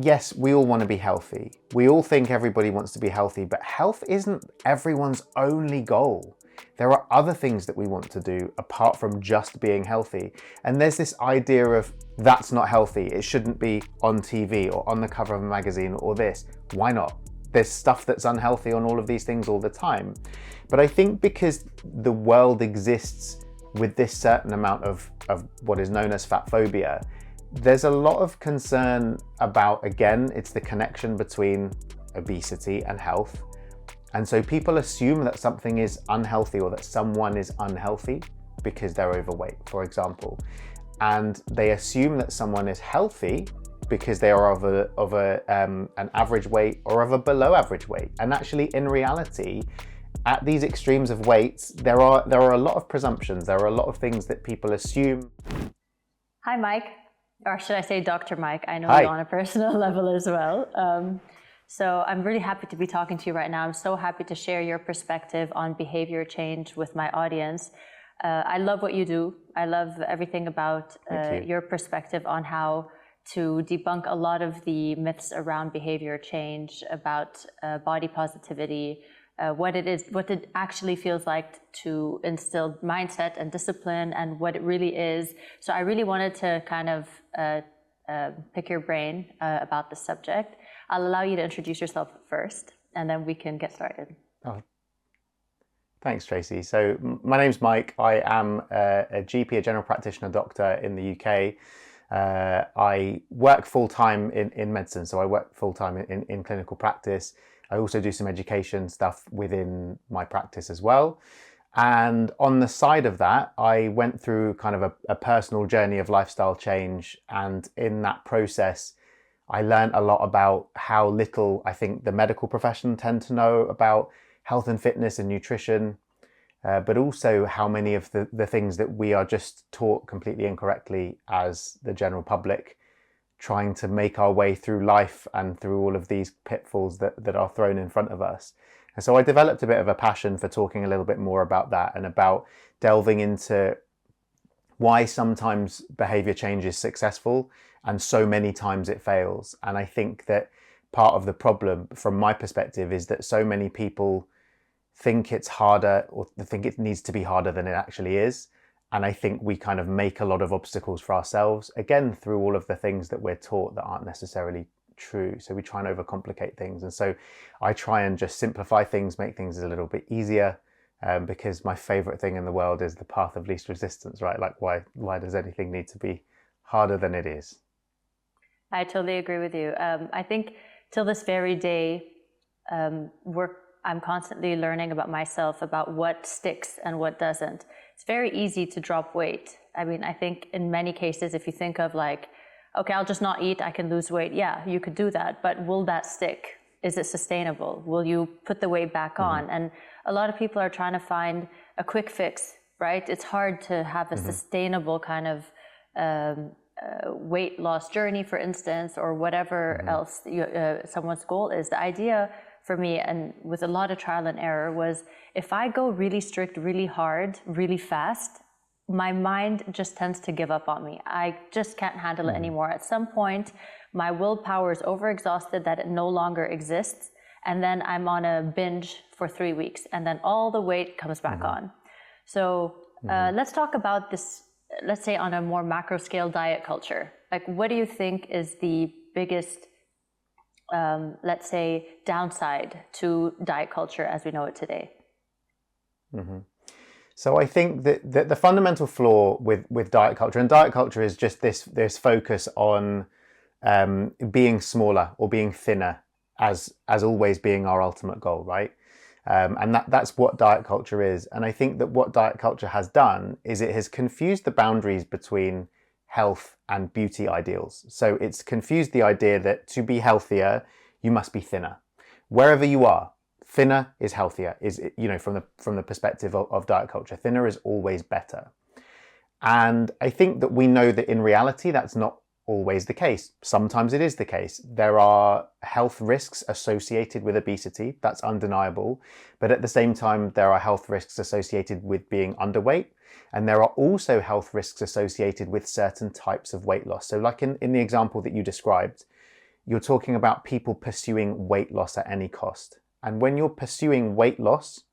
yes, we all want to be healthy. We all think everybody wants to be healthy, but health isn't everyone's only goal. There are other things that we want to do apart from just being healthy. And there's this idea of that's not healthy. It shouldn't be on TV or on the cover of a magazine or this. Why not? There's stuff that's unhealthy on all of these things all the time. But I think because the world exists with this certain amount of what is known as fat phobia, there's a lot of concern about, again, it's the connection between obesity and health. And so people assume that something is unhealthy or that someone is unhealthy because they're overweight, for example. And they assume that someone is healthy because they are of an average weight or of a below average weight. And actually, in reality, at these extremes of weights, there are a lot of presumptions. There are a lot of things that people assume. Hi, Mike. Or should I say Dr. Mike? I know Hi. you on a personal level as well. So I'm really happy to be talking to you right now. I'm so happy to share your perspective on behavior change with my audience. I love what you do. I love everything about your perspective on how to debunk a lot of the myths around behavior change, about body positivity, what it actually feels like to instill mindset and discipline, and what it really is. So I really wanted to kind of pick your brain about the subject. I'll allow you to introduce yourself first, and then we can get started. Oh, thanks, Tracy. So my name's Mike. I am a GP, a general practitioner doctor in the UK. I work full-time in medicine, so I work full-time in clinical practice. I also do some education stuff within my practice as well. And on the side of that, I went through kind of a personal journey of lifestyle change. And in that process, I learned a lot about how little I think the medical profession tend to know about health and fitness and nutrition, but also how many of the things that we are just taught completely incorrectly as the general public, trying to make our way through life and through all of these pitfalls that are thrown in front of us. And so I developed a bit of a passion for talking a little bit more about that and about delving into why sometimes behavior change is successful and so many times it fails. And I think that part of the problem from my perspective is that so many people think it's harder, or think it needs to be harder than it actually is. And I think we kind of make a lot of obstacles for ourselves, again, through all of the things that we're taught that aren't necessarily true. So we try and overcomplicate things. And so I try and just simplify things, make things a little bit easier, because my favorite thing in the world is the path of least resistance, right? Like why does anything need to be harder than it is? I totally agree with you. I think till this very day, I'm constantly learning about myself, about what sticks and what doesn't. It's very easy to drop weight. I mean, I think in many cases, if you think of like, okay, I'll just not eat, I can lose weight. Yeah, you could do that, but will that stick? Is it sustainable? Will you put the weight back on? And a lot of people are trying to find a quick fix, right? It's hard to have a sustainable kind of weight loss journey, for instance, or whatever else someone's goal is. The idea for me, and with a lot of trial and error, was if I go really strict, really hard, really fast, my mind just tends to give up on me. I just can't handle it anymore. At some point, my willpower is overexhausted that it no longer exists. And then I'm on a binge for 3 weeks, and then all the weight comes back on. So let's talk about this, let's say on a more macro scale, diet culture. Like, what do you think is the biggest let's say, downside to diet culture as we know it today? So I think that the fundamental flaw with diet culture, and diet culture is just this focus on being smaller or being thinner as always being our ultimate goal, right? And that's what diet culture is. And I think that what diet culture has done is it has confused the boundaries between health and beauty ideals. So it's confused the idea that to be healthier, you must be thinner. Wherever you are, thinner is healthier, is, you know, from the perspective of diet culture. Thinner is always better. And I think that we know that in reality, that's not always the case. Sometimes it is the case. There are health risks associated with obesity, that's undeniable. But at the same time, there are health risks associated with being underweight. And there are also health risks associated with certain types of weight loss. So like in the example that you described, you're talking about people pursuing weight loss at any cost. And when you're pursuing weight loss,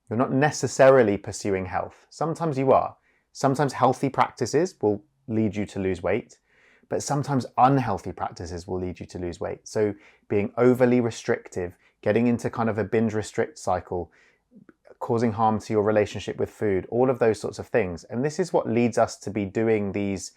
you're not necessarily pursuing health. Sometimes you are. Sometimes healthy practices will lead you to lose weight, but sometimes unhealthy practices will lead you to lose weight. So being overly restrictive, getting into kind of a binge restrict cycle, causing harm to your relationship with food, all of those sorts of things. And this is what leads us to be doing these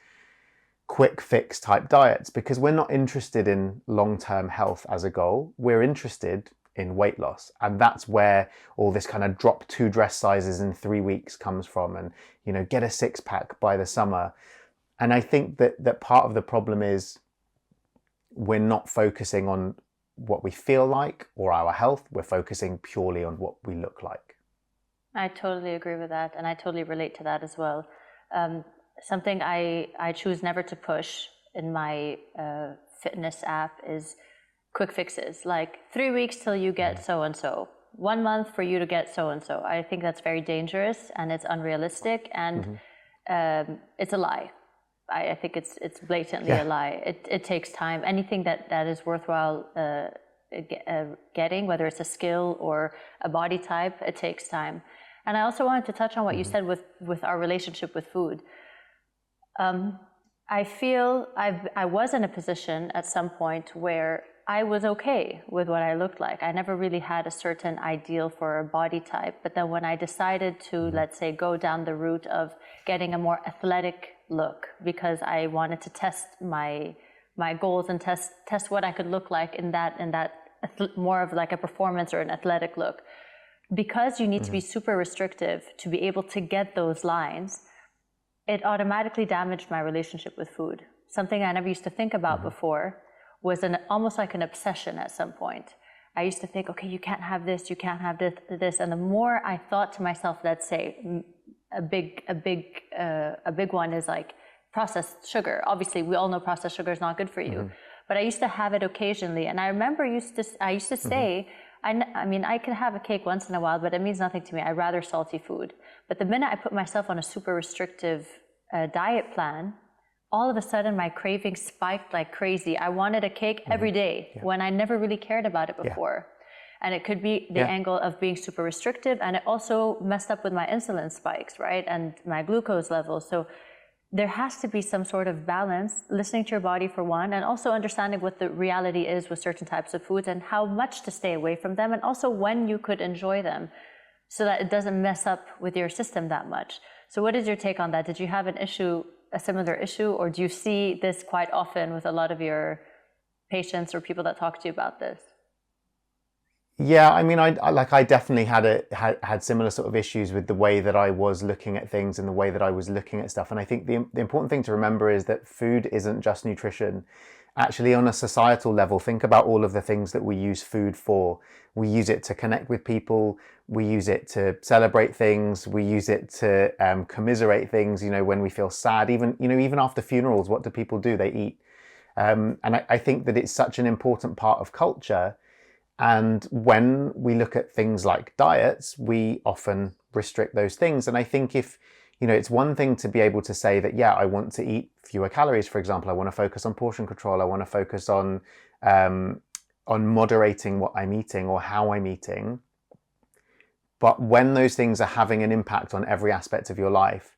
quick fix type diets, because we're not interested in long-term health as a goal. We're interested in weight loss, and that's where all this kind of drop 2 dress sizes in 3 weeks comes from, and get a 6-pack by the summer. And I think that part of the problem is we're not focusing on what we feel like or our health. We're focusing purely on what we look like. I totally agree with that, and I totally relate to that as well. Something I choose never to push in my fitness app is quick fixes, like 3 weeks till you get so-and-so, 1 month for you to get so-and-so. I think that's very dangerous, and it's unrealistic, and it's a lie. I think it's blatantly a lie. It takes time. Anything that is worthwhile getting, whether it's a skill or a body type, it takes time. And I also wanted to touch on what you said with our relationship with food. I feel I was in a position at some point where I was okay with what I looked like. I never really had a certain ideal for a body type. But then when I decided to, let's say, go down the route of getting a more athletic look, because I wanted to test my goals and test what I could look like in that more of like a performance or an athletic look. Because you need to be super restrictive to be able to get those lines, it automatically damaged my relationship with food. Something I never used to think about before was almost like an obsession at some point. I used to think, okay, you can't have this, you can't have this. And the more I thought to myself, let's say, a big one is like processed sugar. Obviously, we all know processed sugar is not good for you. But I used to have it occasionally. And I remember I used to say, I mean, I can have a cake once in a while, but it means nothing to me. I'd rather salty food. But the minute I put myself on a super restrictive diet plan, all of a sudden my cravings spiked like crazy. I wanted a cake every day when I never really cared about it before. And it could be the angle of being super restrictive, and it also messed up with my insulin spikes, right? And my glucose levels. So there has to be some sort of balance, listening to your body for one, and also understanding what the reality is with certain types of foods and how much to stay away from them, and also when you could enjoy them so that it doesn't mess up with your system that much. So what is your take on that? Did you have a similar issue, or do you see this quite often with a lot of your patients or people that talk to you about this? Yeah, I mean, I definitely had similar sort of issues with the way that I was looking at things and the way that I was looking at stuff. And I think the important thing to remember is that food isn't just nutrition. Actually, on a societal level, think about all of the things that we use food for. We use it to connect with people. We use it to celebrate things. We use it to commiserate things. When we feel sad, even after funerals, what do people do? They eat. And I think that it's such an important part of culture. And when we look at things like diets, we often restrict those things. And I think it's one thing to be able to say that, I want to eat fewer calories, for example. I want to focus on portion control. I want to focus on moderating what I'm eating or how I'm eating. But when those things are having an impact on every aspect of your life,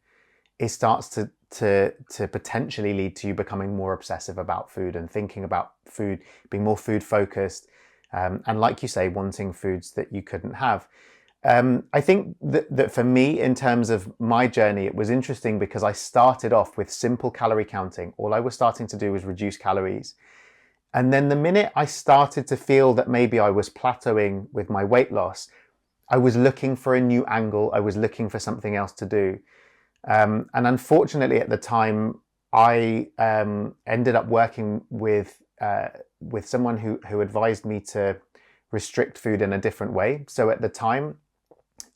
it starts to potentially lead to you becoming more obsessive about food and thinking about food, being more food focused. And like you say, wanting foods that you couldn't have. I think that for me, in terms of my journey, it was interesting because I started off with simple calorie counting. All I was starting to do was reduce calories. And then the minute I started to feel that maybe I was plateauing with my weight loss, I was looking for a new angle. I was looking for something else to do. And unfortunately, at the time, I ended up working with someone who advised me to restrict food in a different way. So at the time,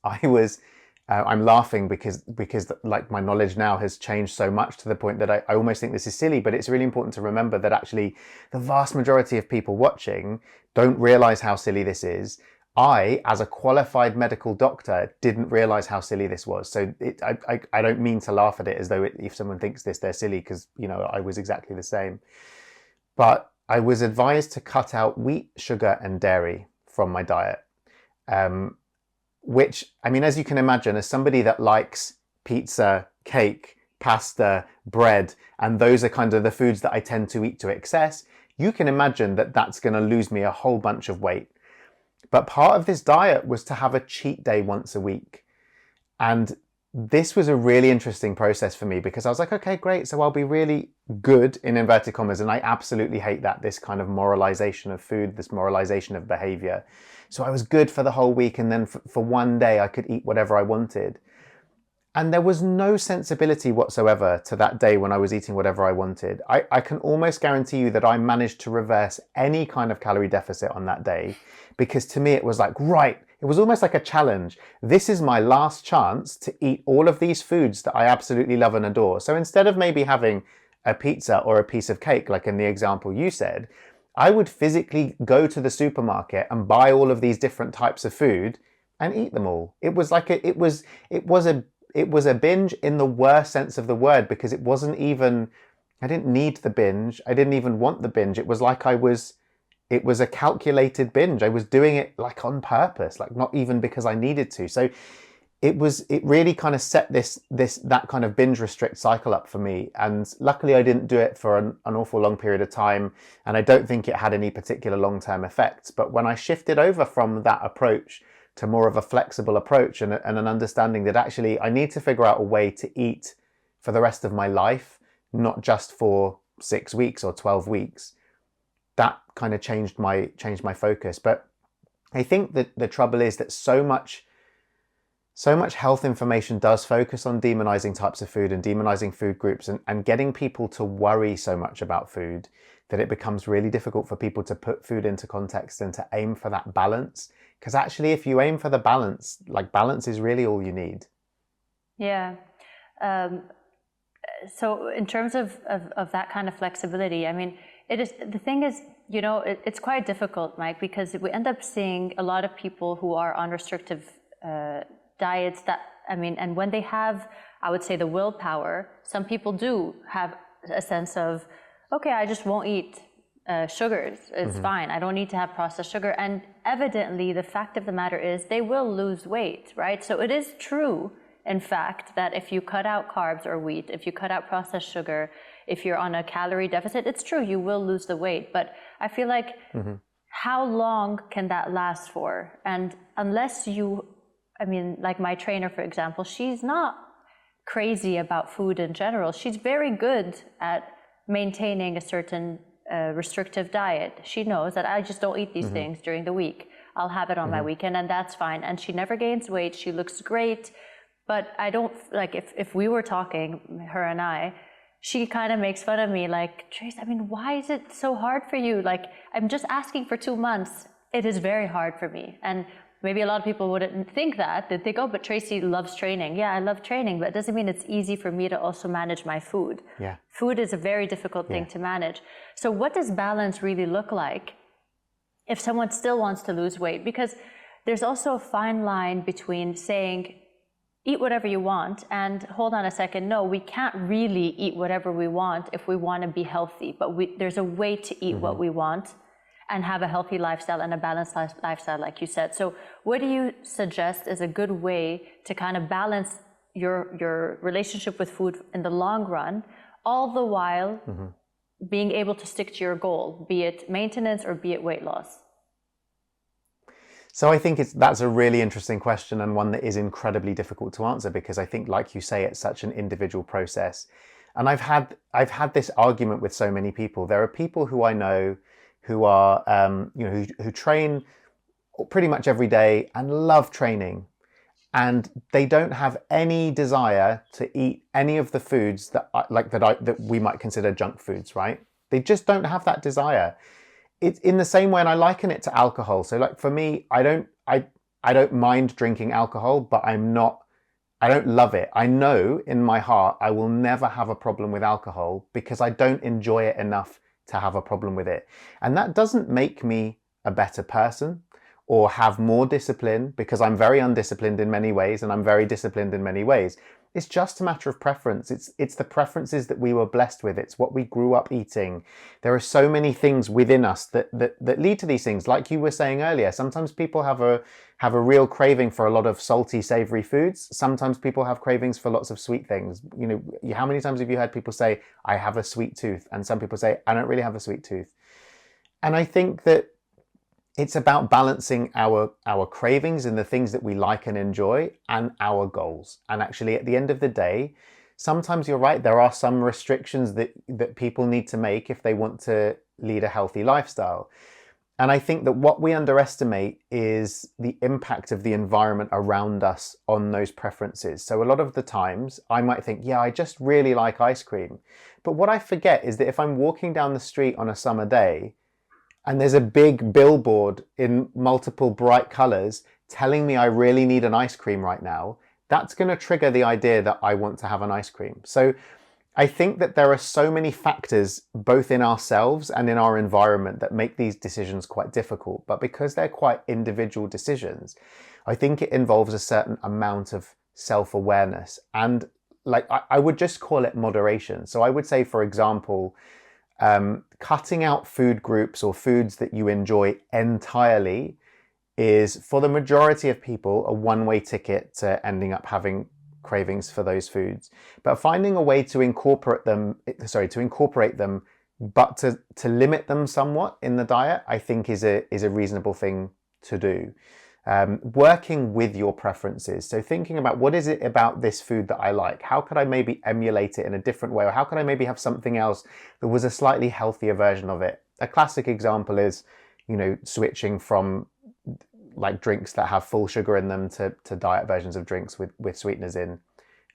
I'm laughing because like my knowledge now has changed so much to the point that I almost think this is silly, but it's really important to remember that actually the vast majority of people watching don't realize how silly this is. I, as a qualified medical doctor, didn't realize how silly this was. So I don't mean to laugh at it as though if someone thinks this, they're silly, because I was exactly the same. But I was advised to cut out wheat, sugar, and dairy from my diet. Which, I mean, as you can imagine, as somebody that likes pizza, cake, pasta, bread, and those are kind of the foods that I tend to eat to excess, you can imagine that that's going to lose me a whole bunch of weight. But part of this diet was to have a cheat day once a week. And this was a really interesting process for me because I was like, okay, great. So I'll be really good in inverted commas. And I absolutely hate that, this kind of moralization of food, this moralization of behavior. So I was good for the whole week. And then for one day I could eat whatever I wanted. And there was no sensibility whatsoever to that day when I was eating whatever I wanted. I can almost guarantee you that I managed to reverse any kind of calorie deficit on that day, because to me it was like, right, it was almost like a challenge. This is my last chance to eat all of these foods that I absolutely love and adore. So instead of maybe having a pizza or a piece of cake, like in the example you said, I would physically go to the supermarket and buy all of these different types of food and eat them all. It was like it was a binge in the worst sense of the word, because it wasn't even, I didn't need the binge. I didn't even want the binge. It was like it was a calculated binge. I was doing it like on purpose, like not even because I needed to. So it really kind of set that kind of binge restrict cycle up for me. And luckily I didn't do it for an awful long period of time. And I don't think it had any particular long-term effects. But when I shifted over from that approach to more of a flexible approach and an understanding that actually I need to figure out a way to eat for the rest of my life, not just for 6 weeks or 12 weeks, that kind of changed my focus. But I think that the trouble is that so much health information does focus on demonizing types of food and demonizing food groups and getting people to worry so much about food that it becomes really difficult for people to put food into context and to aim for that balance. Because actually, if you aim for the balance, like balance is really all you need. Yeah. So in terms of that kind of flexibility, I mean, the thing is, you know, it's quite difficult, Mike, because we end up seeing a lot of people who are on restrictive diets that, I mean, and when they have, I would say, the willpower, some people do have a sense of, okay, I just won't eat sugars. It's fine. I don't need to have processed sugar. And evidently, the fact of the matter is they will lose weight, right? So it is true, in fact, that if you cut out carbs or wheat, if you cut out processed sugar, if you're on a calorie deficit, it's true, you will lose the weight. But I feel like, how long can that last for? And unless you, I mean, like my trainer, for example, she's not crazy about food in general. She's very good at maintaining a certain restrictive diet. She knows that I just don't eat these things during the week. I'll have it on my weekend, and that's fine. And she never gains weight. She looks great. But I don't, like, if we were talking, her and I, she kind of makes fun of me, like, Trace, I mean, why is it so hard for you? Like, I'm just asking for 2 months. It is very hard for me. And maybe a lot of people wouldn't think that. They'd think, oh, but Tracy loves training. Yeah, I love training, but it doesn't mean it's easy for me to also manage my food. Yeah. Food is a very difficult thing to manage. So what does balance really look like if someone still wants to lose weight? Because there's also a fine line between saying, eat whatever you want, and hold on a second, no, we can't really eat whatever we want if we want to be healthy, but there's a way to eat what we want and have a healthy lifestyle and a balanced lifestyle, like you said. So what do you suggest is a good way to kind of balance your relationship with food in the long run, all the while being able to stick to your goal, be it maintenance or be it weight loss? So I think that's a really interesting question, and one that is incredibly difficult to answer, because I think, like you say, it's such an individual process. And I've had this argument with so many people. There are people who I know who are who train pretty much every day and love training, and they don't have any desire to eat any of the foods that we might consider junk foods, right? They just don't have that desire. It's in the same way, and I liken it to alcohol. So, like, for me, I don't mind drinking alcohol, but I don't love it. I know in my heart I will never have a problem with alcohol because I don't enjoy it enough to have a problem with it. And that doesn't make me a better person or have more discipline, because I'm very undisciplined in many ways and I'm very disciplined in many ways. It's just a matter of preference. It's the preferences that we were blessed with. It's what we grew up eating. There are so many things within us that lead to these things. Like you were saying earlier, sometimes people have a real craving for a lot of salty, savory foods. Sometimes people have cravings for lots of sweet things. You know, how many times have you heard people say, I have a sweet tooth? And some people say, I don't really have a sweet tooth. And I think that it's about balancing our cravings and the things that we like and enjoy and our goals. And actually, at the end of the day, sometimes you're right, there are some restrictions that people need to make if they want to lead a healthy lifestyle. And I think that what we underestimate is the impact of the environment around us on those preferences. So a lot of the times I might think, yeah, I just really like ice cream. But what I forget is that if I'm walking down the street on a summer day, and there's a big billboard in multiple bright colors telling me I really need an ice cream right now, that's going to trigger the idea that I want to have an ice cream. So I think that there are so many factors, both in ourselves and in our environment, that make these decisions quite difficult. But because they're quite individual decisions, I think it involves a certain amount of self-awareness. And like I would just call it moderation. So I would say, for example, cutting out food groups or foods that you enjoy entirely is, for the majority of people, a one-way ticket to ending up having cravings for those foods. But finding a way to incorporate them, but to limit them somewhat in the diet, I think is a reasonable thing to do. Working with your preferences. So thinking about, what is it about this food that I like? How could I maybe emulate it in a different way? Or how could I maybe have something else that was a slightly healthier version of it? A classic example is, you know, switching from like drinks that have full sugar in them to diet versions of drinks with sweeteners in.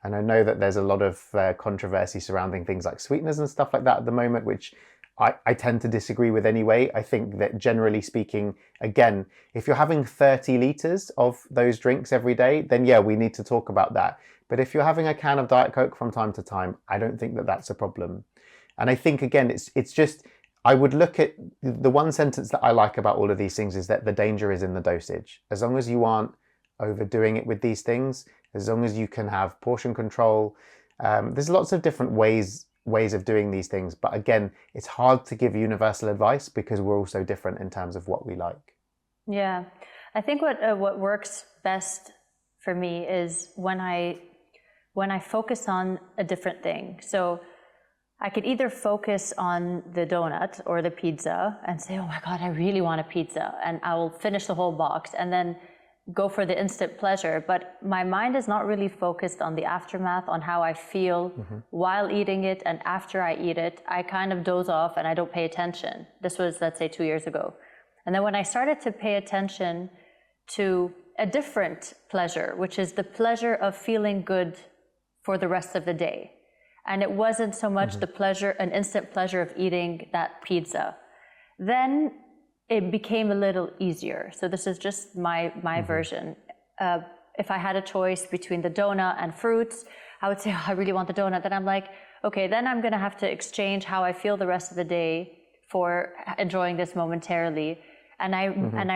And I know that there's a lot of controversy surrounding things like sweeteners and stuff like that at the moment, which I tend to disagree with anyway. I think that generally speaking, again, if you're having 30 litres of those drinks every day, then yeah, we need to talk about that. But if you're having a can of Diet Coke from time to time, I don't think that that's a problem. And I think, again, it's just, I would look at the one sentence that I like about all of these things is that the danger is in the dosage. As long as you aren't overdoing it with these things, as long as you can have portion control, there's lots of different ways of doing these things. But again, it's hard to give universal advice because we're all so different in terms of what we like. Yeah, I think what works best for me is when I focus on a different thing. So I could either focus on the donut or the pizza and say, oh my God, I really want a pizza, and I will finish the whole box and then go for the instant pleasure. But my mind is not really focused on the aftermath, on how I feel while eating it and after I eat it. I kind of doze off and I don't pay attention. This was, let's say, 2 years ago. And then when I started to pay attention to a different pleasure, which is the pleasure of feeling good for the rest of the day. And it wasn't so much the pleasure, an instant pleasure of eating that pizza. Then it became a little easier. So this is just my version. If I had a choice between the donut and fruits, I would say, oh, I really want the donut. Then I'm like, okay, then I'm gonna have to exchange how I feel the rest of the day for enjoying this momentarily. And I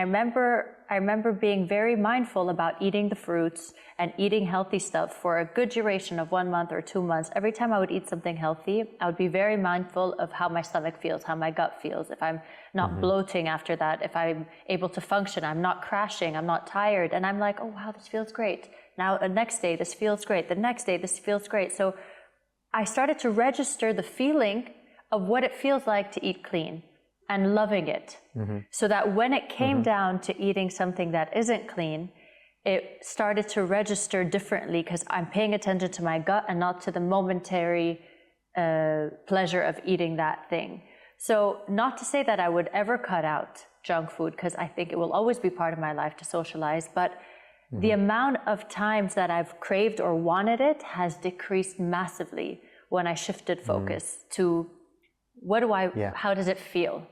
remember being very mindful about eating the fruits and eating healthy stuff for a good duration of 1 month or 2 months. Every time I would eat something healthy, I would be very mindful of how my stomach feels, how my gut feels, if I'm not bloating after that, if I'm able to function, I'm not crashing, I'm not tired. And I'm like, oh wow, this feels great. Now the next day, this feels great. The next day, this feels great. So I started to register the feeling of what it feels like to eat clean and loving it. So that when it came down to eating something that isn't clean, it started to register differently because I'm paying attention to my gut and not to the momentary pleasure of eating that thing. So not to say that I would ever cut out junk food, because I think it will always be part of my life to socialize, but the amount of times that I've craved or wanted it has decreased massively when I shifted focus to how does it feel?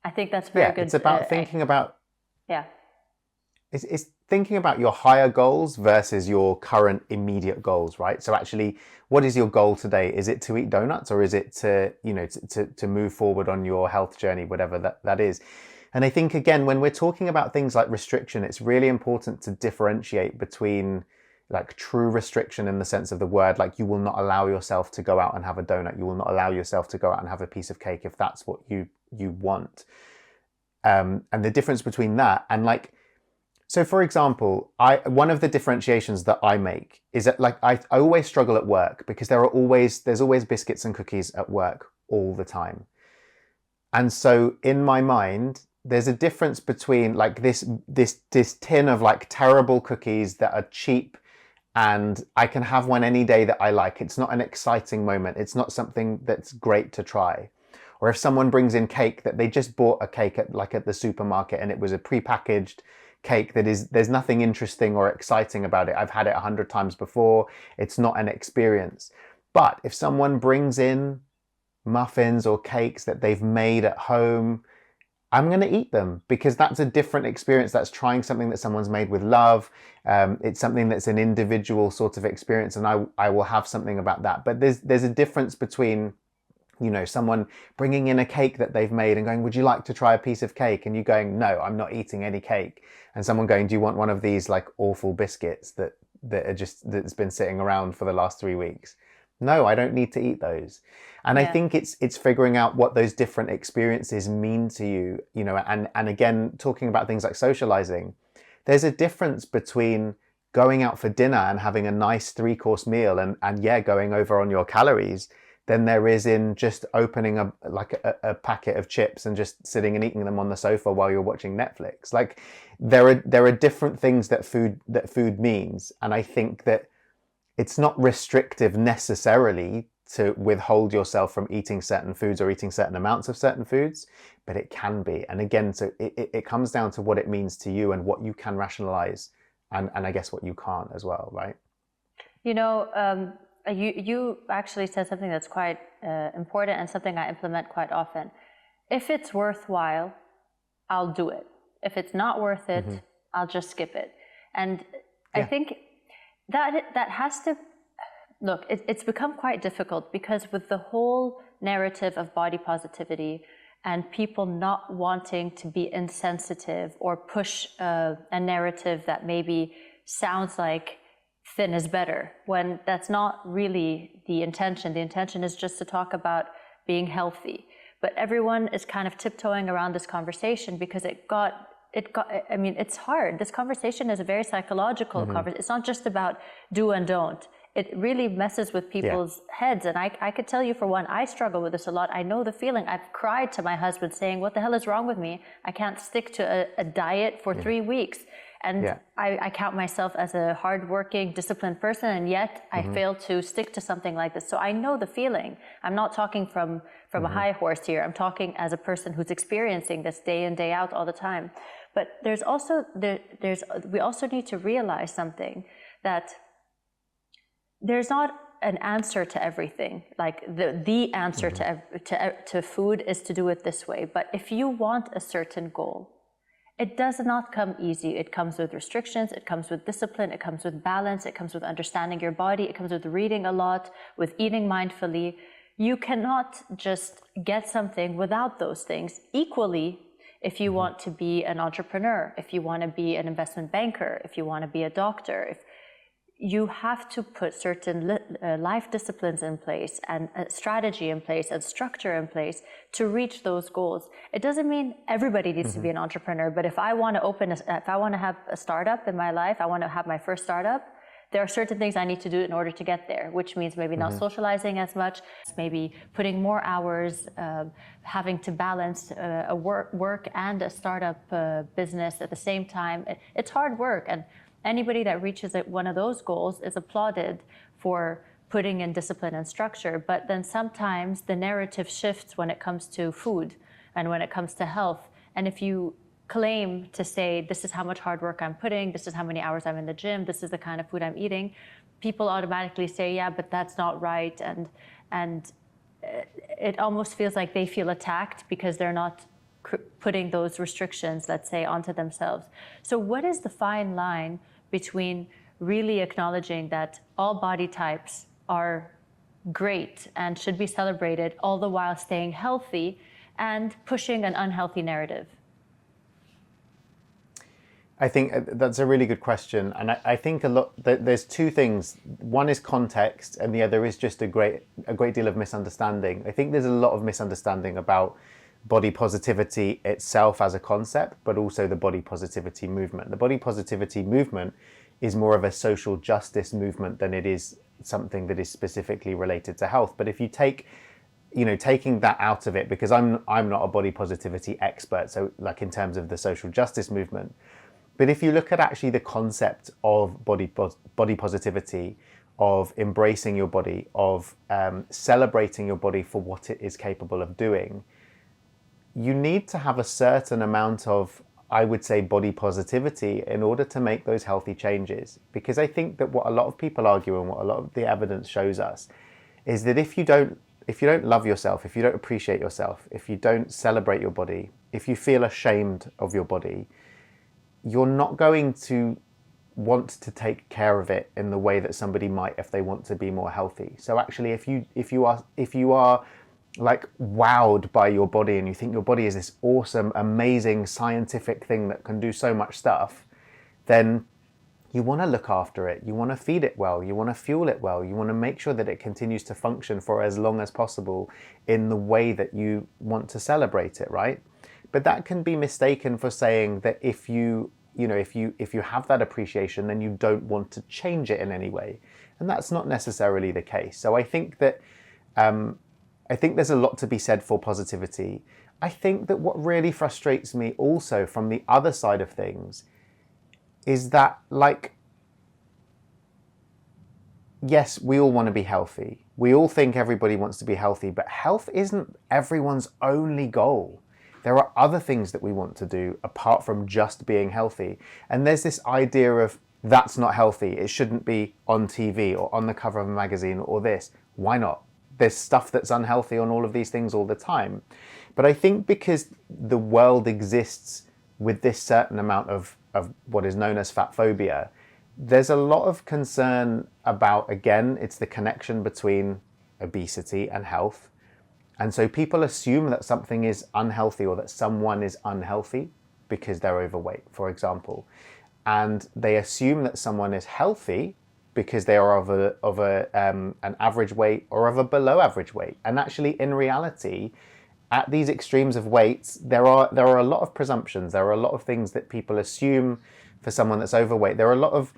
I think that's very good. It's about thinking about... Yeah. It's thinking about your higher goals versus your current immediate goals, right? So actually, what is your goal today? Is it to eat donuts, or is it to, you know, to move forward on your health journey, whatever that is? And I think, again, when we're talking about things like restriction, it's really important to differentiate between, like true restriction in the sense of the word, like you will not allow yourself to go out and have a donut, you will not allow yourself to go out and have a piece of cake if that's what you want. And the difference between that and like, so for example, one of the differentiations that I make is that like I always struggle at work because there's always biscuits and cookies at work all the time. And so in my mind, there's a difference between like this tin of like terrible cookies that are cheap and I can have one any day that I like. It's not an exciting moment. It's not something that's great to try. Or if someone brings in cake that they just bought a cake at the supermarket and it was a prepackaged cake there's nothing interesting or exciting about it. I've had it 100 times before. It's not an experience. But if someone brings in muffins or cakes that they've made at home, I'm going to eat them because that's a different experience. That's trying something that someone's made with love. It's something that's an individual sort of experience, and I will have something about that. But there's a difference between, you know, someone bringing in a cake that they've made and going, would you like to try a piece of cake? And you going, no, I'm not eating any cake. And someone going, do you want one of these like awful biscuits that's been sitting around for the last 3 weeks? No, I don't need to eat those. And I think it's figuring out what those different experiences mean to you, you know, and again, talking about things like socializing, there's a difference between going out for dinner and having a nice 3-course meal and going over on your calories than there is in just opening a packet of chips and just sitting and eating them on the sofa while you're watching Netflix. Like there are different things that food means. And I think that it's not restrictive necessarily to withhold yourself from eating certain foods or eating certain amounts of certain foods, but it can be. And again, so it comes down to what it means to you and what you can rationalize and I guess what you can't as well, right? You know, you actually said something that's quite important and something I implement quite often. If it's worthwhile, I'll do it. If it's not worth it, I'll just skip it. And I think that has to, look, it's become quite difficult because with the whole narrative of body positivity and people not wanting to be insensitive or push a narrative that maybe sounds like thin is better, when that's not really the intention. The intention is just to talk about being healthy. But everyone is kind of tiptoeing around this conversation because I mean, it's hard. This conversation is a very psychological conversation. It's not just about do and don't. It really messes with people's heads. And I could tell you, for one, I struggle with this a lot. I know the feeling. I've cried to my husband saying, what the hell is wrong with me? I can't stick to a diet for 3 weeks. And I count myself as a hardworking, disciplined person, and yet I fail to stick to something like this. So I know the feeling. I'm not talking from a high horse here. I'm talking as a person who's experiencing this day in, day out all the time. But we also need to realize something, that there's not an answer to everything. Like the answer to food is to do it this way. But if you want a certain goal, it does not come easy. It comes with restrictions, it comes with discipline, it comes with balance, it comes with understanding your body, it comes with reading a lot, with eating mindfully. You cannot just get something without those things. Equally, if you want to be an entrepreneur, if you want to be an investment banker, if you want to be a doctor, if you have to put certain life disciplines in place and a strategy in place and structure in place to reach those goals. It doesn't mean everybody needs to be an entrepreneur, but if I want to have a startup in my life, I want to have my first startup, there are certain things I need to do in order to get there, which means maybe not socializing as much, maybe putting more hours, having to balance a work and a startup business at the same time. It's hard work, and anybody that reaches one of those goals is applauded for putting in discipline and structure. But then sometimes the narrative shifts when it comes to food and when it comes to health. And if you claim to say, this is how much hard work I'm putting, this is how many hours I'm in the gym, this is the kind of food I'm eating, people automatically say, yeah, but that's not right. And it almost feels like they feel attacked because they're not putting those restrictions, let's say, onto themselves. So what is the fine line between really acknowledging that all body types are great and should be celebrated, all the while staying healthy, and pushing an unhealthy narrative? I think that's a really good question, and I think there's two things. One is context, and the other is just a great deal of misunderstanding. I think there's a lot of misunderstanding about body positivity itself as a concept, but also the body positivity movement. The body positivity movement is more of a social justice movement than it is something that is specifically related to health. But if you take, taking that out of it, because I'm not a body positivity expert, so like in terms of the social justice movement. But if you look at actually the concept of body positivity, of embracing your body, of celebrating your body for what it is capable of doing, you need to have a certain amount of, I would say, body positivity in order to make those healthy changes. Because I think that what a lot of people argue and what a lot of the evidence shows us is that if you don't love yourself, if you don't appreciate yourself, if you don't celebrate your body, if you feel ashamed of your body, you're not going to want to take care of it in the way that somebody might if they want to be more healthy. So actually, if you are like wowed by your body and you think your body is this awesome, amazing scientific thing that can do so much stuff, then you want to look after it. You want to feed it well. You want to fuel it well. You want to make sure that it continues to function for as long as possible in the way that you want to celebrate it, right? But that can be mistaken for saying that if you have that appreciation, then you don't want to change it in any way. And that's not necessarily the case. So I think that there's a lot to be said for positivity. I think that what really frustrates me also from the other side of things is that, like, yes, we all want to be healthy. We all think everybody wants to be healthy, but health isn't everyone's only goal. There are other things that we want to do apart from just being healthy. And there's this idea of that's not healthy. It shouldn't be on TV or on the cover of a magazine or this. Why not? There's stuff that's unhealthy on all of these things all the time. But I think because the world exists with this certain amount of what is known as fat phobia, there's a lot of concern about, again, it's the connection between obesity and health. And so people assume that something is unhealthy or that someone is unhealthy because they're overweight, for example. And they assume that someone is healthy because they are of an average weight or of a below average weight. And actually, in reality, at these extremes of weights, there are a lot of presumptions. There are a lot of things that people assume for someone that's overweight. There are a lot of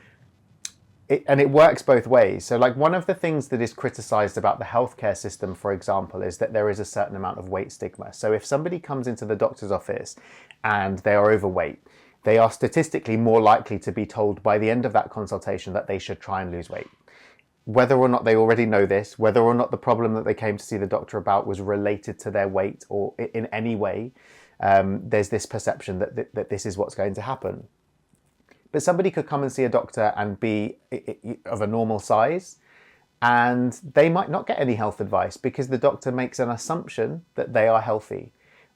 and it works both ways. So like one of the things that is criticized about the healthcare system, for example, is that there is a certain amount of weight stigma. So if somebody comes into the doctor's office and they are overweight, they are statistically more likely to be told by the end of that consultation that they should try and lose weight. Whether or not they already know this, whether or not the problem that they came to see the doctor about was related to their weight or in any way, there's this perception that this is what's going to happen. But somebody could come and see a doctor and be of a normal size, and they might not get any health advice because the doctor makes an assumption that they are healthy.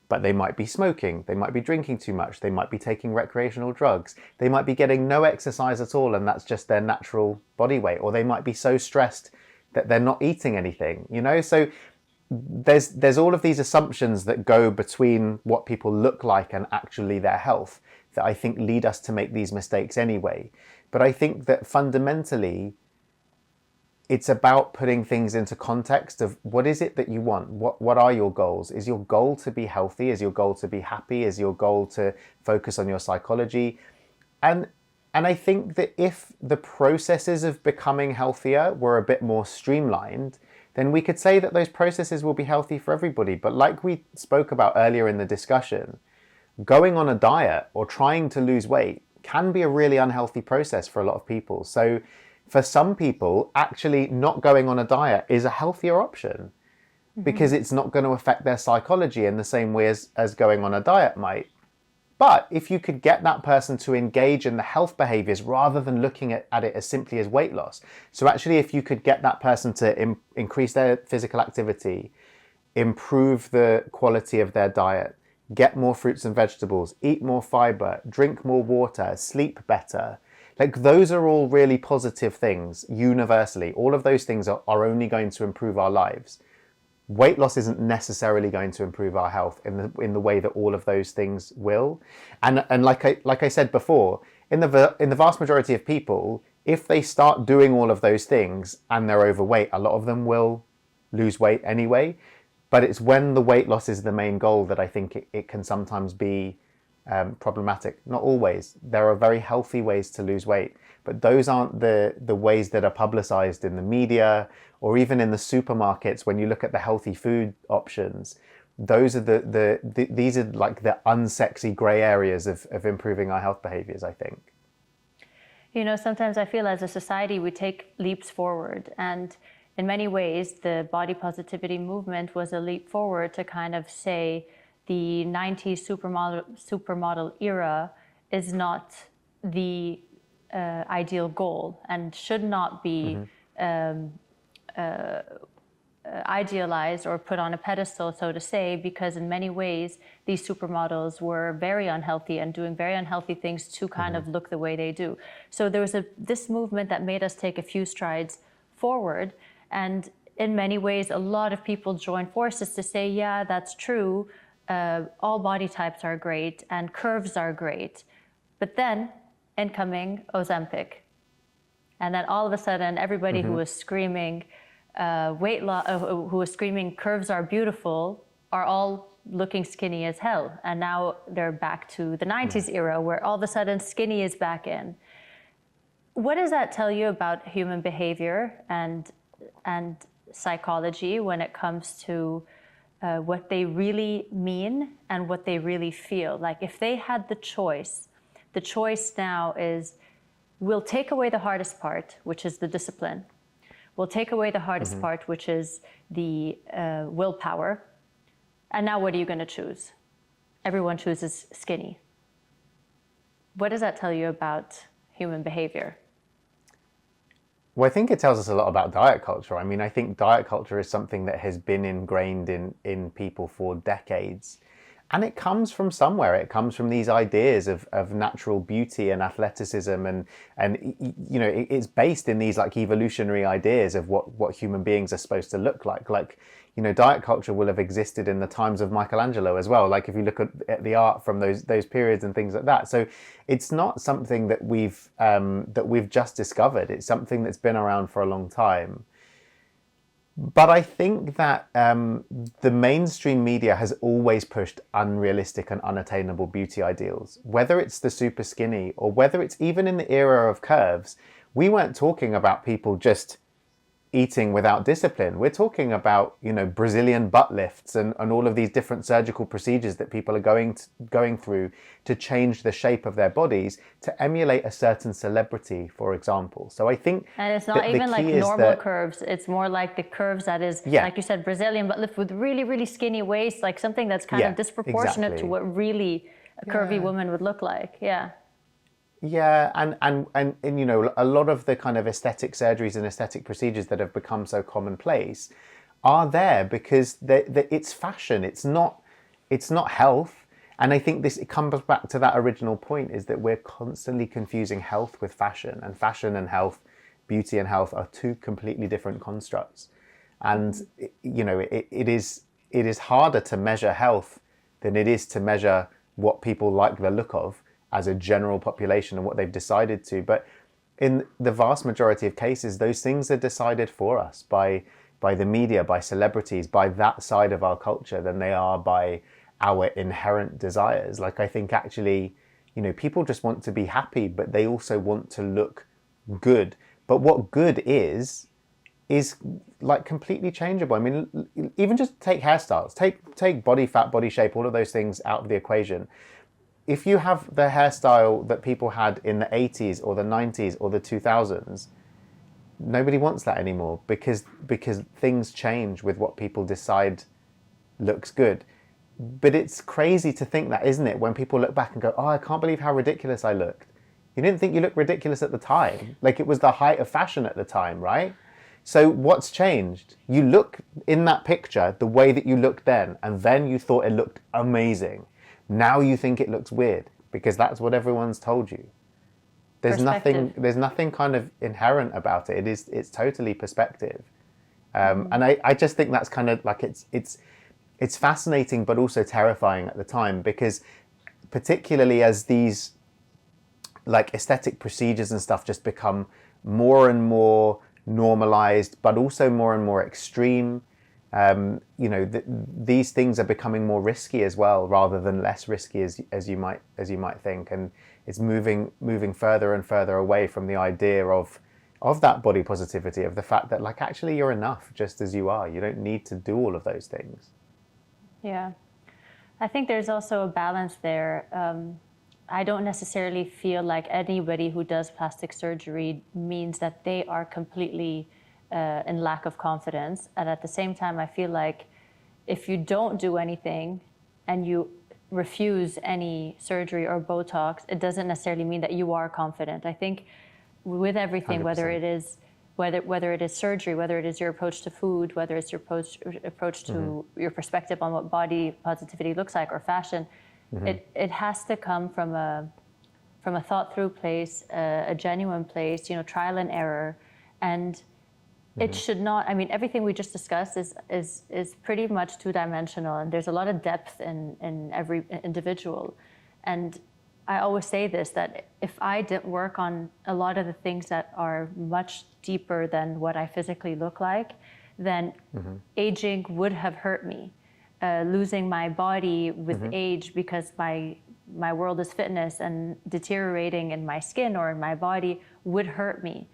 But they might be smoking, they might be drinking too much, they might be taking recreational drugs, they might be getting no exercise at all and that's just their natural body weight, or they might be so stressed that they're not eating anything, So there's all of these assumptions that go between what people look like and actually their health that I think lead us to make these mistakes anyway. But I think that fundamentally, it's about putting things into context of what is it that you want? What are your goals? Is your goal to be healthy? Is your goal to be happy? Is your goal to focus on your psychology? And I think that if the processes of becoming healthier were a bit more streamlined, then we could say that those processes will be healthy for everybody. But like we spoke about earlier in the discussion, going on a diet or trying to lose weight can be a really unhealthy process for a lot of people. So for some people, actually not going on a diet is a healthier option because it's not going to affect their psychology in the same way as going on a diet might. But if you could get that person to engage in the health behaviors rather than looking at it as simply as weight loss. So actually, if you could get that person to increase their physical activity, improve the quality of their diet, get more fruits and vegetables, eat more fiber, drink more water, sleep better. Like those are all really positive things universally. All of those things are only going to improve our lives. Weight loss isn't necessarily going to improve our health in the way that all of those things will. And like I said before, in the vast majority of people, if they start doing all of those things and they're overweight, a lot of them will lose weight anyway. But it's when the weight loss is the main goal that I think it can sometimes be problematic. Not always. There are very healthy ways to lose weight, but those aren't the ways that are publicized in the media or even in the supermarkets. When you look at the healthy food options, those are these are like the unsexy gray areas of improving our health behaviors, I think. You know, sometimes I feel as a society we take leaps forward, and in many ways the body positivity movement was a leap forward to kind of say the 90s supermodel era is not the ideal goal and should not be idealized or put on a pedestal, so to say, because in many ways these supermodels were very unhealthy and doing very unhealthy things to kind of look the way they do. So there was this movement that made us take a few strides forward, and in many ways a lot of people joined forces to say, yeah, that's true, all body types are great and curves are great. But then incoming Ozempic, and then all of a sudden everybody who was screaming weight loss, who was screaming curves are beautiful, are all looking skinny as hell. And now they're back to the 90s era where all of a sudden skinny is back in. What does that tell you about human behavior and psychology when it comes to what they really mean and what they really feel? Like if they had the choice now is, we'll take away the hardest part, which is the discipline. We'll take away the hardest part, which is the willpower. And now what are you going to choose? Everyone chooses skinny. What does that tell you about human behavior? Well, I think it tells us a lot about diet culture. I mean, I think diet culture is something that has been ingrained in people for decades. And it comes from somewhere. It comes from these ideas of natural beauty and athleticism, and you know, it's based in these like evolutionary ideas of what human beings are supposed to look like. Like, you know, diet culture will have existed in the times of Michelangelo as well. Like if you look at the art from those periods and things like that. So it's not something that we've just discovered. It's something that's been around for a long time. But I think that the mainstream media has always pushed unrealistic and unattainable beauty ideals. Whether it's the super skinny or whether it's even in the era of curves, we weren't talking about people just eating without discipline. We're talking about, you know, Brazilian butt lifts and all of these different surgical procedures that people are going through to change the shape of their bodies to emulate a certain celebrity, for example. So I think, and it's not even like normal curves. It's more like the curves that is, like you said, Brazilian butt lift with really, really skinny waist, like something that's kind of disproportionate to what really a curvy woman would look like. Yeah, and you know, a lot of the kind of aesthetic surgeries and aesthetic procedures that have become so commonplace are there because it's fashion. It's not health. And I think it comes back to that original point, is that we're constantly confusing health with fashion, and fashion and health, beauty and health are two completely different constructs. And you know, it is harder to measure health than it is to measure what people like the look of as a general population and what they've decided to. But in the vast majority of cases, those things are decided for us by the media, by celebrities, by that side of our culture, than they are by our inherent desires. Like, I think actually, you know, people just want to be happy, but they also want to look good. But what good is like completely changeable. I mean, even just take hairstyles, take body fat, body shape, all of those things out of the equation. If you have the hairstyle that people had in the 80s or the 90s or the 2000s, nobody wants that anymore because things change with what people decide looks good. But it's crazy to think that, isn't it? When people look back and go, oh, I can't believe how ridiculous I looked. You didn't think you looked ridiculous at the time. Like, it was the height of fashion at the time, right? So what's changed? You look in that picture the way that you looked then, and then you thought it looked amazing. Now you think it looks weird because that's what everyone's told you. There's nothing kind of inherent about it. It's totally perspective. And I just think that's kind of like, it's fascinating, but also terrifying at the time, because particularly as these like aesthetic procedures and stuff just become more and more normalized, but also more and more extreme. You know, these things are becoming more risky as well, rather than less risky as you might think, and it's moving further and further away from the idea of that body positivity, of the fact that like actually you're enough just as you are. You don't need to do all of those things. Yeah, I think there's also a balance there. I don't necessarily feel like anybody who does plastic surgery means that they are completely in lack of confidence. And at the same time, I feel like if you don't do anything and you refuse any surgery or Botox, it doesn't necessarily mean that you are confident. I think with everything, 100%. whether it is surgery, whether it is your approach to food, whether it's your approach to your perspective on what body positivity looks like, or fashion, it has to come from a thought through place, a genuine place, you know, trial and error. And it should not, I mean, everything we just discussed is pretty much two-dimensional, and there's a lot of depth in every individual. And I always say this, that if I didn't work on a lot of the things that are much deeper than what I physically look like, then aging would have hurt me. Losing my body with age, because my world is fitness, and deteriorating in my skin or in my body would hurt me.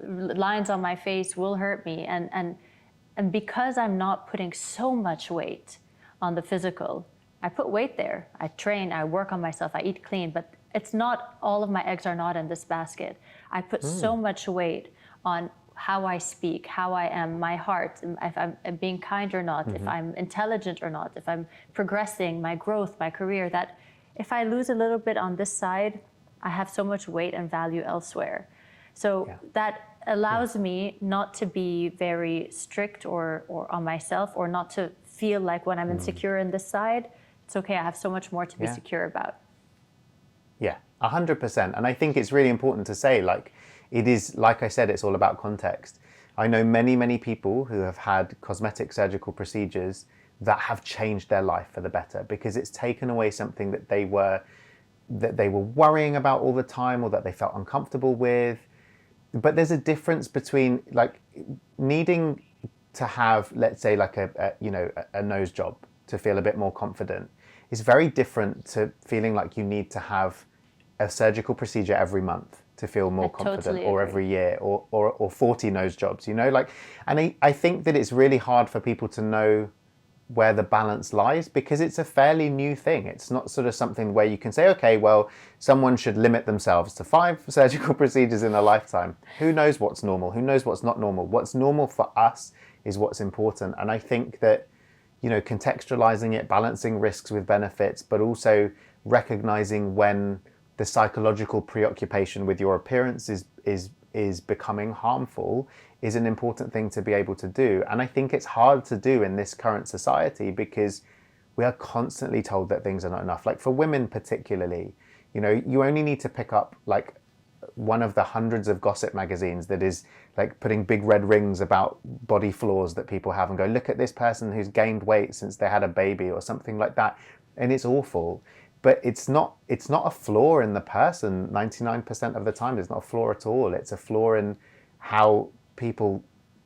Lines on my face will hurt me, and because I'm not putting so much weight on the physical, I put weight there. I train, I work on myself, I eat clean, but it's not, all of my eggs are not in this basket. I put so much weight on how I speak, how I am, my heart, if I'm being kind or not, if I'm intelligent or not, if I'm progressing, my growth, my career, that if I lose a little bit on this side, I have so much weight and value elsewhere. So that allows me not to be very strict or on myself, or not to feel like when I'm insecure in this side, it's okay, I have so much more to be secure about. Yeah, 100%. And I think it's really important to say, like, it is, like I said, it's all about context. I know many people who have had cosmetic surgical procedures that have changed their life for the better, because it's taken away something that they were worrying about all the time, or that they felt uncomfortable with. But there's a difference between like needing to have, let's say, like a nose job to feel a bit more confident. It's very different to feeling like you need to have a surgical procedure every month to feel more confident, totally or agree. every year, or 40 nose jobs, you know, like, and I think that it's really hard for people to know where the balance lies, because it's a fairly new thing. It's not sort of something where you can say, okay, well, someone should limit themselves to 5 surgical procedures in a lifetime. Who knows what's normal? Who knows what's not normal? What's normal for us is what's important. And I think that, you know, contextualizing it, balancing risks with benefits, but also recognizing when the psychological preoccupation with your appearance is becoming harmful is an important thing to be able to do. And I think it's hard to do in this current society, because we are constantly told that things are not enough. Like for women particularly, you know, you only need to pick up like one of the hundreds of gossip magazines that is like putting big red rings about body flaws that people have, and go, look at this person who's gained weight since they had a baby, or something like that. And it's awful. But it's not a flaw in the person. 99% of the time, it's not a flaw at all. It's a flaw in how people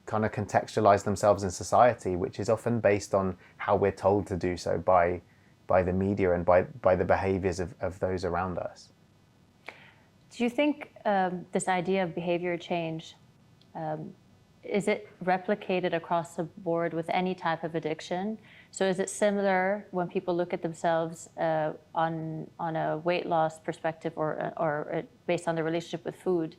kind of contextualize themselves in society, which is often based on how we're told to do so by the media and by the behaviors of those around us. Do you think this idea of behavior change, is it replicated across the board with any type of addiction? So is it similar when people look at themselves on a weight loss perspective, or based on their relationship with food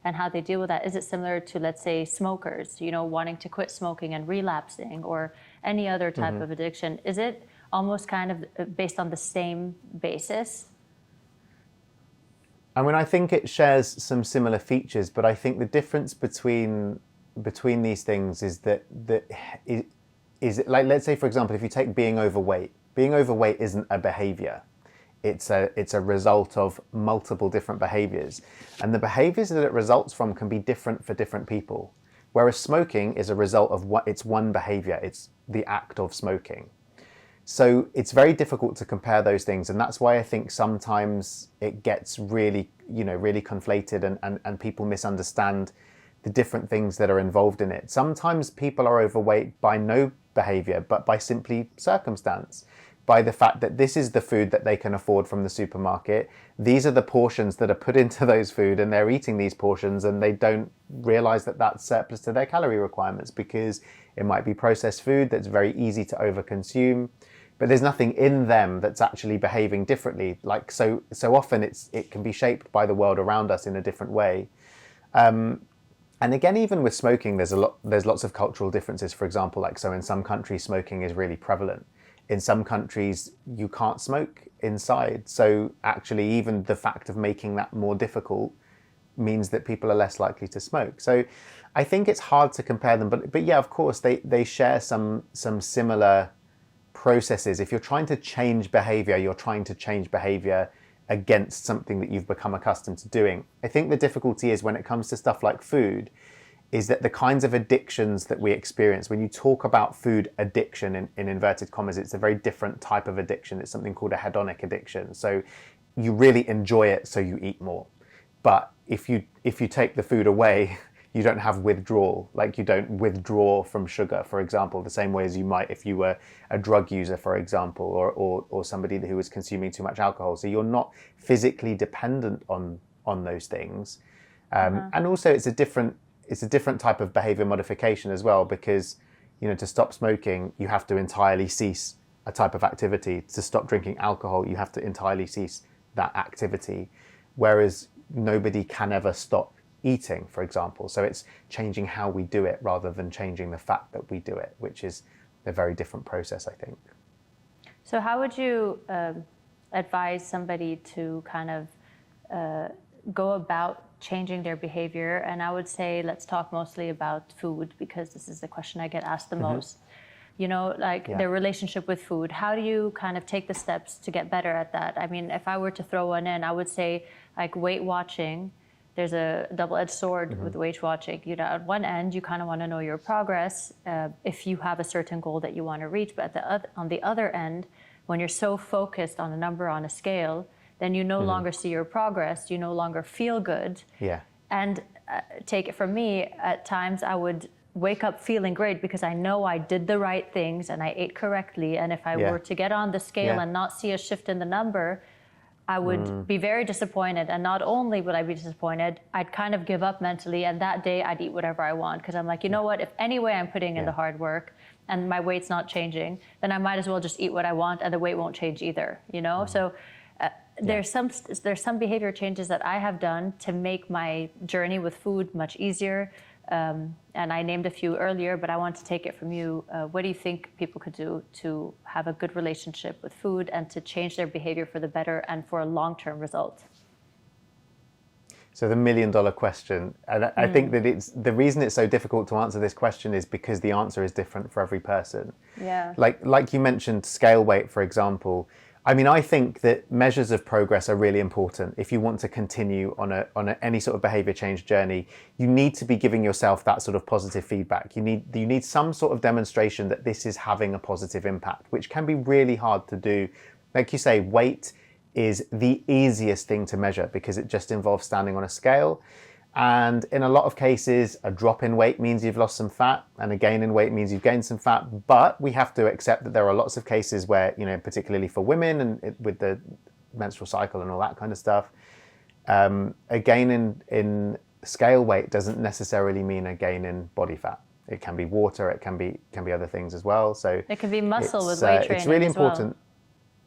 and how they deal with that? Is it similar to, let's say, smokers, you know, wanting to quit smoking and relapsing, or any other type of addiction? Is it almost kind of based on the same basis? I mean, I think it shares some similar features, but I think the difference between these things is that is like, let's say, for example, if you take being overweight isn't a behavior. It's a result of multiple different behaviors, and the behaviors that it results from can be different for different people. Whereas smoking is a result of it's one behavior. It's the act of smoking. So it's very difficult to compare those things. And that's why I think sometimes it gets really, really conflated, and people misunderstand the different things that are involved in it. Sometimes people are overweight by no behavior, but by simply circumstance, by the fact that this is the food that they can afford from the supermarket. These are the portions that are put into those food, and they're eating these portions, and they don't realize that that's surplus to their calorie requirements, because it might be processed food that's very easy to overconsume, but there's nothing in them that's actually behaving differently. Like so often it can be shaped by the world around us in a different way. And again, even with smoking, there's lots of cultural differences. For example, like, so in some countries, smoking is really prevalent. In some countries, you can't smoke inside. So actually, even the fact of making that more difficult means that people are less likely to smoke. So I think it's hard to compare them. But yeah, of course, they share some similar processes. If you're trying to change behavior, you're trying to change behavior against something that you've become accustomed to doing. I think the difficulty is when it comes to stuff like food, is that the kinds of addictions that we experience, when you talk about food addiction in inverted commas, it's a very different type of addiction. It's something called a hedonic addiction. So you really enjoy it, so you eat more. But if you take the food away, you don't have withdrawal. Like, you don't withdraw from sugar, for example, the same way as you might if you were a drug user, for example, or somebody who was consuming too much alcohol. So you're not physically dependent on those things. And also it's a different type of behavior modification as well, because, to stop smoking, you have to entirely cease a type of activity. To stop drinking alcohol, you have to entirely cease that activity. Whereas nobody can ever stop eating, for example. So it's changing how we do it rather than changing the fact that we do it, which is a very different process, I think. So how would you advise somebody to kind of go about changing their behavior? And I would say, let's talk mostly about food, because this is the question I get asked the most. Their relationship with food. How do you kind of take the steps to get better at that? I mean, if I were to throw one in, I would say, like, weight watching. There's a double-edged sword with weight watching. At one end, you kind of want to know your progress if you have a certain goal that you want to reach. But on the other end, when you're so focused on a number on a scale, then you no longer see your progress. You no longer feel good. Yeah. And take it from me, at times I would wake up feeling great because I know I did the right things and I ate correctly. And if I were to get on the scale and not see a shift in the number, I would be very disappointed. And not only would I be disappointed, I'd kind of give up mentally. And that day I'd eat whatever I want, because I'm like, you know what, if anyway I'm putting in the hard work and my weight's not changing, then I might as well just eat what I want and the weight won't change either, So there's some behavior changes that I have done to make my journey with food much easier. And I named a few earlier, but I want to take it from you. What do you think people could do to have a good relationship with food and to change their behavior for the better and for a long-term result? So the million-dollar question, and I think that the reason it's so difficult to answer this question is because the answer is different for every person. Yeah. Like you mentioned, scale weight, for example. I mean, I think that measures of progress are really important. If you want to continue on any sort of behavior change journey, you need to be giving yourself that sort of positive feedback. You need some sort of demonstration that this is having a positive impact, which can be really hard to do. Like you say, weight is the easiest thing to measure because it just involves standing on a scale. And in a lot of cases, a drop in weight means you've lost some fat, and a gain in weight means you've gained some fat. But we have to accept that there are lots of cases where, particularly for women and with the menstrual cycle and all that kind of stuff, a gain in scale weight doesn't necessarily mean a gain in body fat. It can be water, it can be other things as well. So it can be muscle with weight training. It's really as important. Well.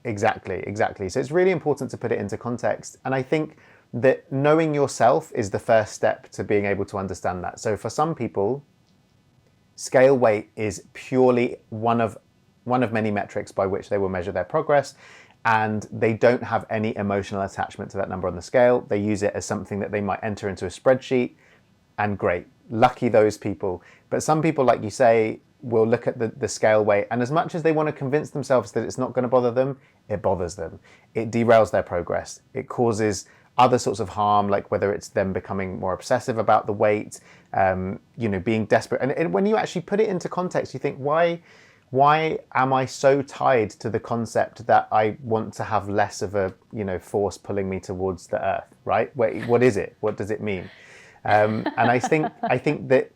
Exactly. So it's really important to put it into context. And I think that knowing yourself is the first step to being able to understand that. So for some people, scale weight is purely one of many metrics by which they will measure their progress, and they don't have any emotional attachment to that number on the scale. They use it as something that they might enter into a spreadsheet, and great, lucky those people. But some people, like you say, will look at the scale weight, and as much as they want to convince themselves that it's not going to bother them, it bothers them. It derails their progress. It causes other sorts of harm, like whether it's them becoming more obsessive about the weight, being desperate. And when you actually put it into context, you think, why why am I so tied to the concept that I want to have less of a, force pulling me towards the earth, right? Wait, what is it? What does it mean? And I think that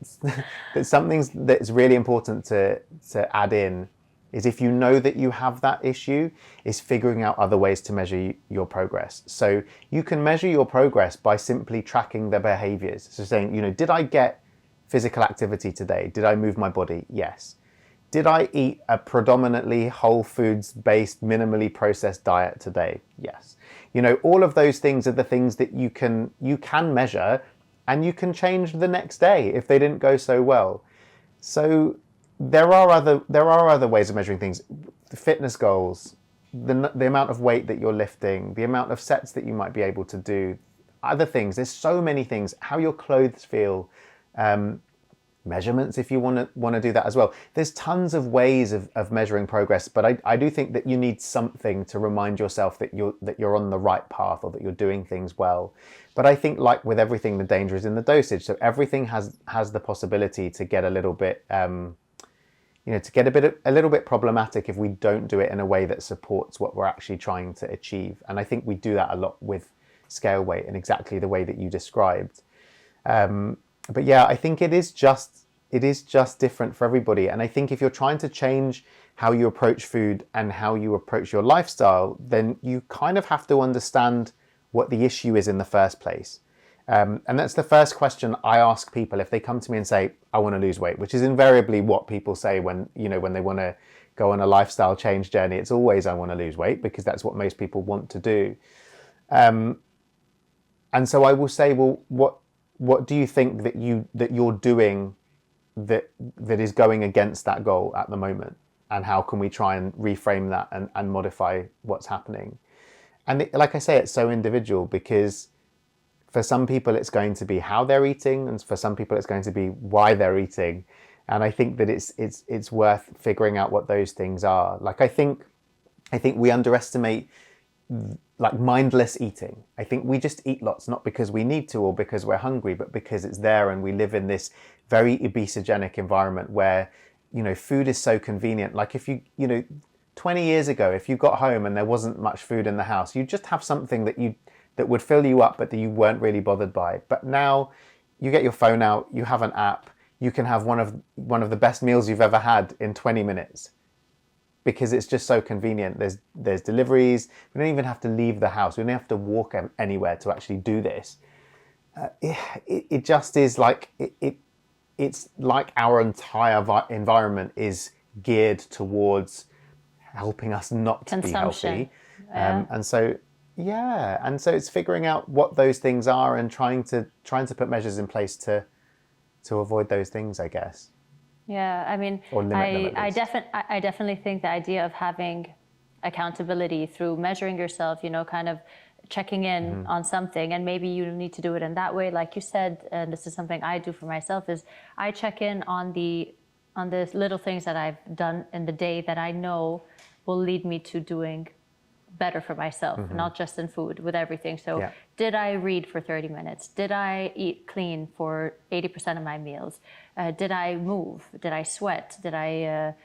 that something that's really important to add in is, if you know that you have that issue, is figuring out other ways to measure your progress. So you can measure your progress by simply tracking the behaviors. So saying, did I get physical activity today? Did I move my body? Yes. Did I eat a predominantly whole foods based, minimally processed diet today? Yes. All of those things are the things that you can measure, and you can change the next day if they didn't go so well. So there are other ways of measuring things. The fitness goals, the amount of weight that you're lifting, the amount of sets that you might be able to do, other things. There's so many things. How your clothes feel. Measurements if you want to do that as well. There's tons of ways of measuring progress, but I do think that you need something to remind yourself that you're on the right path, or that you're doing things well. But I think, like with everything, the danger is in the dosage. So everything has the possibility to get a little bit a little bit problematic if we don't do it in a way that supports what we're actually trying to achieve. And I think we do that a lot with scale weight in exactly the way that you described. But yeah, I think it is just different for everybody. And I think if you're trying to change how you approach food and how you approach your lifestyle, then you kind of have to understand what the issue is in the first place. And that's the first question I ask people if they come to me and say, I want to lose weight, which is invariably what people say when they want to go on a lifestyle change journey. It's always, I want to lose weight, because that's what most people want to do. And so I will say, well, what do you think that you're doing that is going against that goal at the moment? And how can we try and reframe that and modify what's happening? And like I say, it's so individual, because for some people it's going to be how they're eating, and for some people it's going to be why they're eating. And I think that it's worth figuring out what those things are. Like I think we underestimate like mindless eating. I think we just eat lots, not because we need to or because we're hungry, but because it's there, and we live in this very obesogenic environment where, food is so convenient. Like if 20 years ago, if you got home and there wasn't much food in the house, you'd just have something that would fill you up, but that you weren't really bothered by. But now you get your phone out, you have an app, you can have one of the best meals you've ever had in 20 minutes. Because it's just so convenient. There's deliveries. We don't even have to leave the house. We don't have to walk anywhere to actually do this. It just is like it's like our entire environment is geared towards helping us not to be healthy. And so it's figuring out what those things are and trying to put measures in place to avoid those things, I guess. Yeah, I mean, I definitely think the idea of having accountability through measuring yourself, kind of checking in on something, and maybe you need to do it in that way, like you said. And this is something I do for myself: is I check in on the little things that I've done in the day that I know will lead me to doing better for myself, not just in food, with everything. So did I read for 30 minutes? Did I eat clean for 80% of my meals? Did I move? Did I sweat? Did I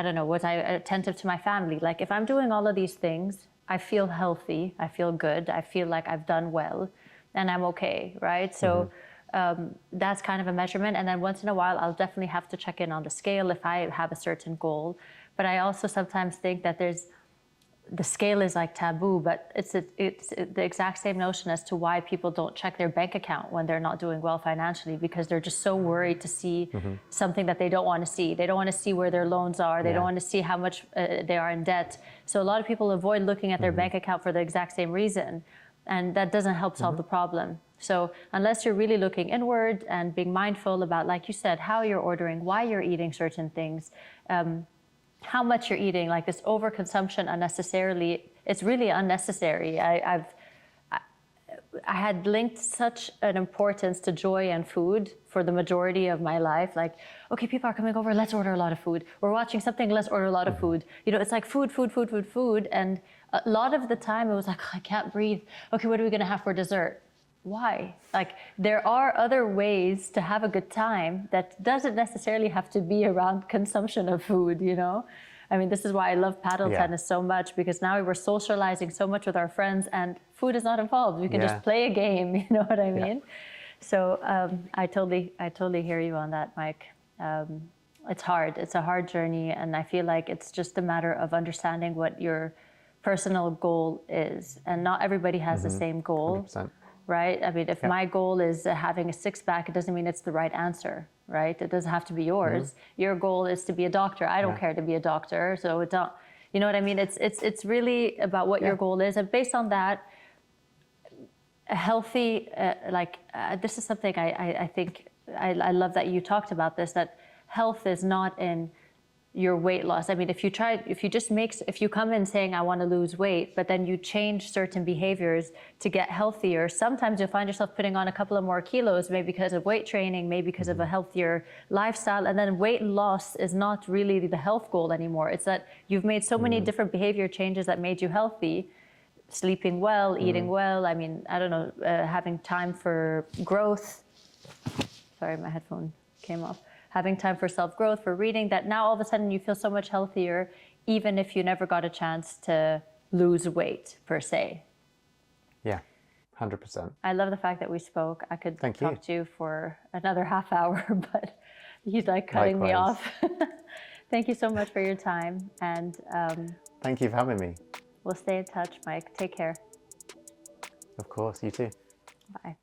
don't know, was I attentive to my family? Like if I'm doing all of these things, I feel healthy, I feel good, I feel like I've done well, and I'm okay, right? So that's kind of a measurement. And then once in a while, I'll definitely have to check in on the scale if I have a certain goal. But I also sometimes think that the scale is like taboo, but it's the exact same notion as to why people don't check their bank account when they're not doing well financially, because they're just so worried to see something that they don't want to see. They don't want to see where their loans are. They don't want to see how much they are in debt. So a lot of people avoid looking at their bank account for the exact same reason, and that doesn't help solve the problem. So unless you're really looking inward and being mindful about, like you said, how you're ordering, why you're eating certain things, how much you're eating, like this overconsumption unnecessarily, it's really unnecessary. I had linked such an importance to joy and food for the majority of my life. Like, okay, people are coming over, let's order a lot of food. We're watching something, let's order a lot of food. It's like food. And a lot of the time it was like, I can't breathe. Okay, what are we gonna have for dessert? why? Like, there are other ways to have a good time that doesn't necessarily have to be around consumption of food, you know? I mean, this is why I love paddle tennis so much, because now we're socializing so much with our friends and food is not involved. We can just play a game, you know what I mean? So I totally hear you on that, Mike. It's hard. It's a hard journey, and I feel like it's just a matter of understanding what your personal goal is, and not everybody has the same goal. 100%. Right? I mean, if my goal is having a six-pack, it doesn't mean it's the right answer, right? It doesn't have to be yours. Your goal is to be a doctor. I don't care to be a doctor, so it's not. You know what I mean? It's really about what your goal is, and based on that, a healthy this is something I think I love that you talked about this. That health is not in your weight loss. I mean, if you come in saying I want to lose weight, but then you change certain behaviors to get healthier, sometimes you'll find yourself putting on a couple of more kilos, maybe because of weight training, maybe because of a healthier lifestyle, and then weight loss is not really the health goal anymore. It's that you've made so many different behavior changes that made you healthy, sleeping well, eating well. I mean, I don't know, having time for growth. Sorry, my headphone came off. Having time for self-growth, for reading, that now all of a sudden you feel so much healthier, even if you never got a chance to lose weight, per se. Yeah, 100%. I love the fact that we spoke. I could talk to you for another half hour, but he's like cutting me off. Thank you so much for your time. And thank you for having me. We'll stay in touch, Mike. Take care. Of course, you too. Bye.